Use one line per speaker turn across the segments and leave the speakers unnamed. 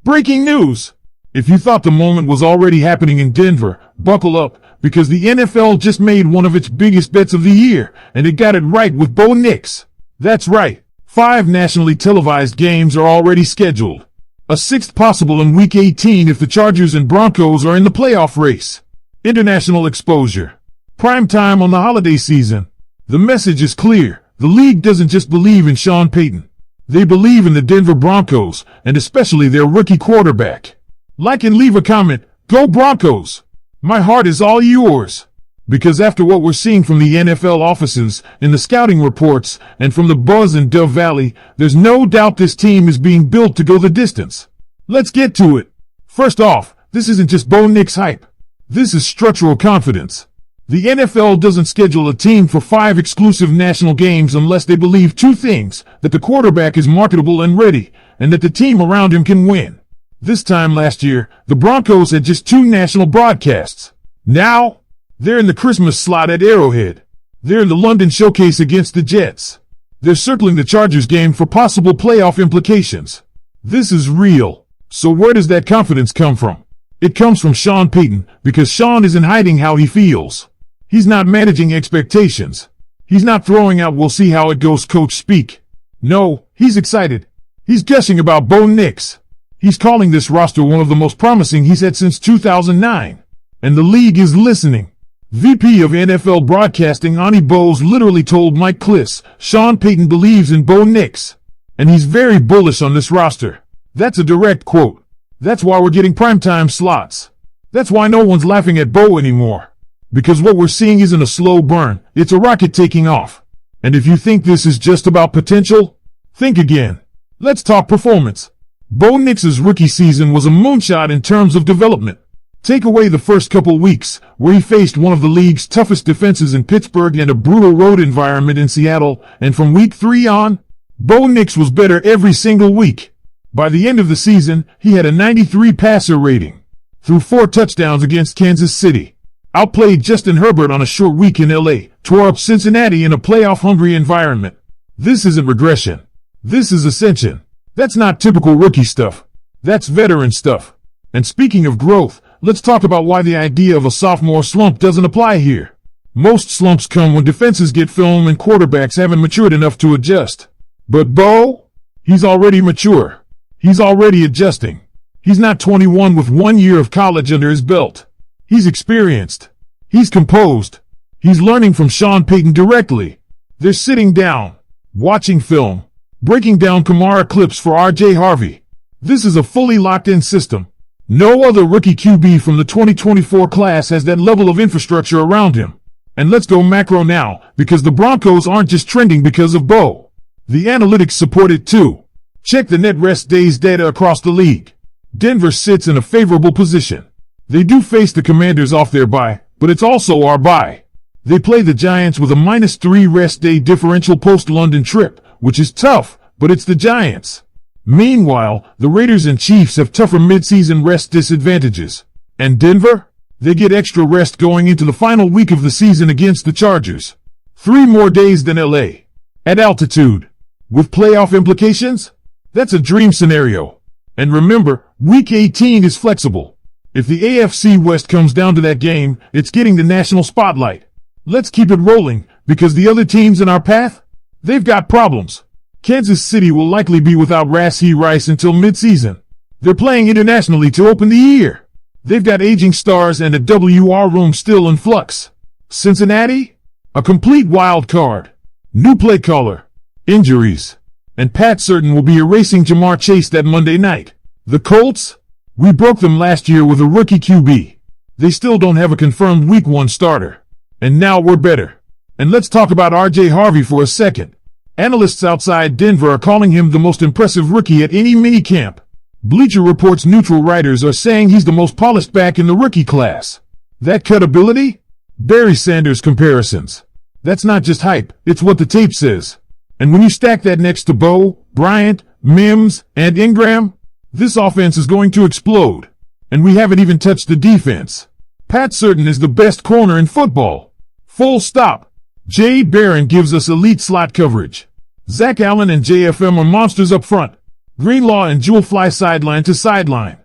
Breaking news! If you thought the moment was already happening in Denver, buckle up, because the NFL just made one of its biggest bets of the year, and it got it right with Bo Nix. That's right, 5 nationally televised games are already scheduled. A 6th possible in Week 18 if the Chargers and Broncos are in the playoff race. International exposure. Prime time on the holiday season. The message is clear. The league doesn't just believe in Sean Payton. They believe in the Denver Broncos, and especially their rookie quarterback. Like and leave a comment. Go Broncos! My heart is all yours. Because after what we're seeing from the NFL offices, in the scouting reports, and from the buzz in Dove Valley, there's no doubt this team is being built to go the distance. Let's get to it. First off, this isn't just Bo Nix hype. This is structural confidence. The NFL doesn't schedule a team for 5 exclusive national games unless they believe 2 things: that the quarterback is marketable and ready, and that the team around him can win. This time last year, the Broncos had just 2 national broadcasts. Now, they're in the Christmas slot at Arrowhead. They're in the London showcase against the Jets. They're circling the Chargers game for possible playoff implications. This is real. So where does that confidence come from? It comes from Sean Payton, because Sean isn't hiding how he feels. He's not managing expectations. He's not throwing out "we'll see how it goes" coach speak. No, he's excited. He's gushing about Bo Nix. He's calling this roster one of the most promising he's had since 2009. And the league is listening. VP of NFL Broadcasting Ani Bowes literally told Mike Kliss, Sean Payton believes in Bo Nix. And he's very bullish on this roster. That's a direct quote. That's why we're getting primetime slots. That's why no one's laughing at Bo anymore. Because what we're seeing isn't a slow burn, it's a rocket taking off. And if you think this is just about potential, think again. Let's talk performance. Bo Nix's rookie season was a moonshot in terms of development. Take away the first couple weeks, where he faced one of the league's toughest defenses in Pittsburgh and a brutal road environment in Seattle, and from week 3 on, Bo Nix was better every single week. By the end of the season, he had a 93 passer rating. Threw 4 touchdowns against Kansas City. Outplayed Justin Herbert on a short week in LA, tore up Cincinnati in a playoff-hungry environment. This isn't regression. This is ascension. That's not typical rookie stuff. That's veteran stuff. And speaking of growth, let's talk about why the idea of a sophomore slump doesn't apply here. Most slumps come when defenses get film and quarterbacks haven't matured enough to adjust. But Bo? He's already mature. He's already adjusting. He's not 21 with 1 year of college under his belt. He's experienced. He's composed. He's learning from Sean Payton directly. They're sitting down, watching film, breaking down Kamara clips for R.J. Harvey. This is a fully locked-in system. No other rookie QB from the 2024 class has that level of infrastructure around him. And let's go macro now, because the Broncos aren't just trending because of Bo. The analytics support it too. Check the net rest days data across the league. Denver sits in a favorable position. They do face the Commanders off their bye, but it's also our bye. They play the Giants with a -3 rest day differential post-London trip, which is tough, but it's the Giants. Meanwhile, the Raiders and Chiefs have tougher midseason rest disadvantages. And Denver? They get extra rest going into the final week of the season against the Chargers. 3 more days than LA. At altitude. With playoff implications? That's a dream scenario. And remember, Week 18 is flexible. If the AFC West comes down to that game, it's getting the national spotlight. Let's keep it rolling, because the other teams in our path? They've got problems. Kansas City will likely be without Rashee Rice until midseason. They're playing internationally to open the year. They've got aging stars and a WR room still in flux. Cincinnati? A complete wild card. New play caller. Injuries. And Pat Certain will be erasing Jamar Chase that Monday night. The Colts? We broke them last year with a rookie QB. They still don't have a confirmed Week 1 starter. And now we're better. And let's talk about R.J. Harvey for a second. Analysts outside Denver are calling him the most impressive rookie at any minicamp. Bleacher Report's neutral writers are saying he's the most polished back in the rookie class. That cutability? Barry Sanders comparisons. That's not just hype, it's what the tape says. And when you stack that next to Bo, Bryant, Mims, and Ingram, this offense is going to explode. And we haven't even touched the defense. Pat Certain is the best corner in football. Full stop. Jay Barron gives us elite slot coverage. Zach Allen and JFM are monsters up front. Greenlaw and Jewel fly sideline to sideline.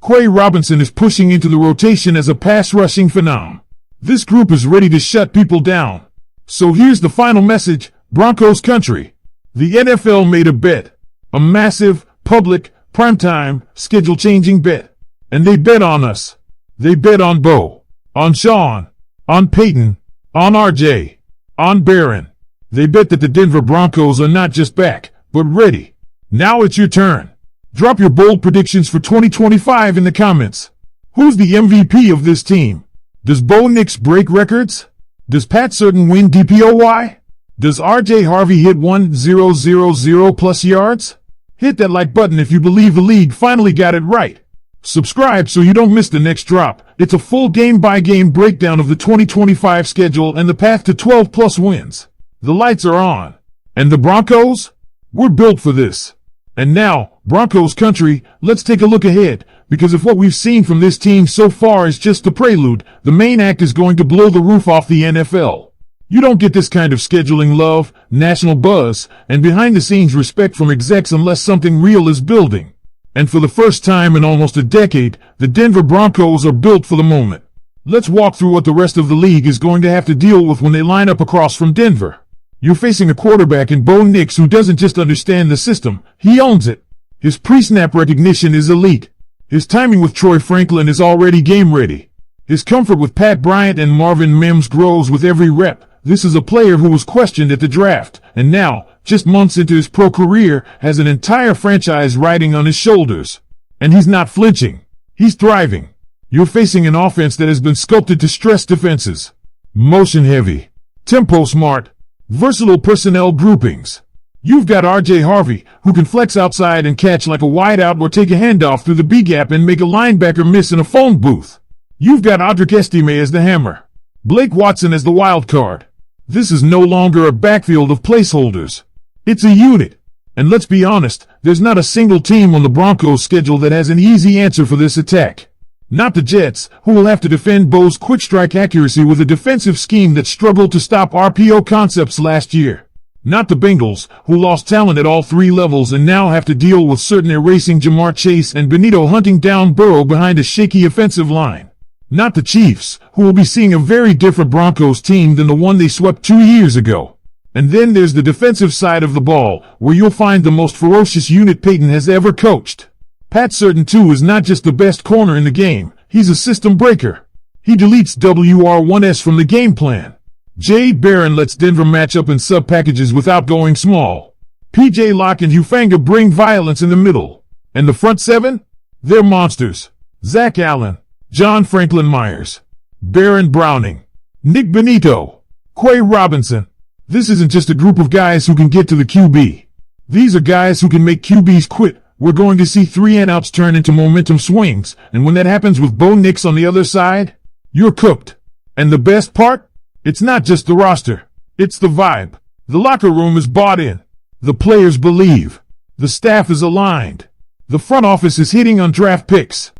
Quay Robinson is pushing into the rotation as a pass-rushing phenom. This group is ready to shut people down. So here's the final message, Broncos country. The NFL made a bet. A massive, public, primetime, schedule-changing bet. And they bet on us. They bet on Bo, on Sean, on Payton, on RJ, on Barron. They bet that the Denver Broncos are not just back, but ready. Now it's your turn. Drop your bold predictions for 2025 in the comments. Who's the MVP of this team? Does Bo Nix break records? Does Pat Certain win DPOY? Does RJ Harvey hit 1,000 plus yards? Hit that like button if you believe the league finally got it right. Subscribe so you don't miss the next drop. It's a full game-by-game breakdown of the 2025 schedule and the path to 12 plus wins. The lights are on. And the Broncos? We're built for this. And now, Broncos country, let's take a look ahead, because if what we've seen from this team so far is just the prelude, the main act is going to blow the roof off the NFL. You don't get this kind of scheduling love, national buzz, and behind-the-scenes respect from execs unless something real is building. And for the first time in almost a decade, the Denver Broncos are built for the moment. Let's walk through what the rest of the league is going to have to deal with when they line up across from Denver. You're facing a quarterback in Bo Nix who doesn't just understand the system, he owns it. His pre-snap recognition is elite. His timing with Troy Franklin is already game ready. His comfort with Pat Bryant and Marvin Mims grows with every rep. This is a player who was questioned at the draft, and now, just months into his pro career, has an entire franchise riding on his shoulders. And he's not flinching. He's thriving. You're facing an offense that has been sculpted to stress defenses. Motion heavy. Tempo smart. Versatile personnel groupings. You've got RJ Harvey, who can flex outside and catch like a wideout or take a handoff through the B-gap and make a linebacker miss in a phone booth. You've got Audric Estime as the hammer. Blake Watson as the wild card. This is no longer a backfield of placeholders. It's a unit. And let's be honest, there's not a single team on the Broncos schedule that has an easy answer for this attack. Not the Jets, who will have to defend Bo's quick strike accuracy with a defensive scheme that struggled to stop RPO concepts last year. Not the Bengals, who lost talent at all three levels and now have to deal with certain erasing Jamar Chase and Benito hunting down Burrow behind a shaky offensive line. Not the Chiefs, who will be seeing a very different Broncos team than the one they swept 2 years ago. And then there's the defensive side of the ball, where you'll find the most ferocious unit Payton has ever coached. Pat Certain, too, is not just the best corner in the game, he's a system breaker. He deletes WR1S from the game plan. Jay Barron lets Denver match up in sub-packages without going small. PJ Locke and Hufanga bring violence in the middle. And the front seven? They're monsters. Zach Allen, John Franklin Myers, Baron Browning, Nick Benito, Quay Robinson. This isn't just a group of guys who can get to the QB. These are guys who can make QBs quit. We're going to see 3-and-outs turn into momentum swings, and when that happens with Bo Nix on the other side, you're cooked. And the best part? It's not just the roster. It's the vibe. The locker room is bought in. The players believe. The staff is aligned. The front office is hitting on draft picks.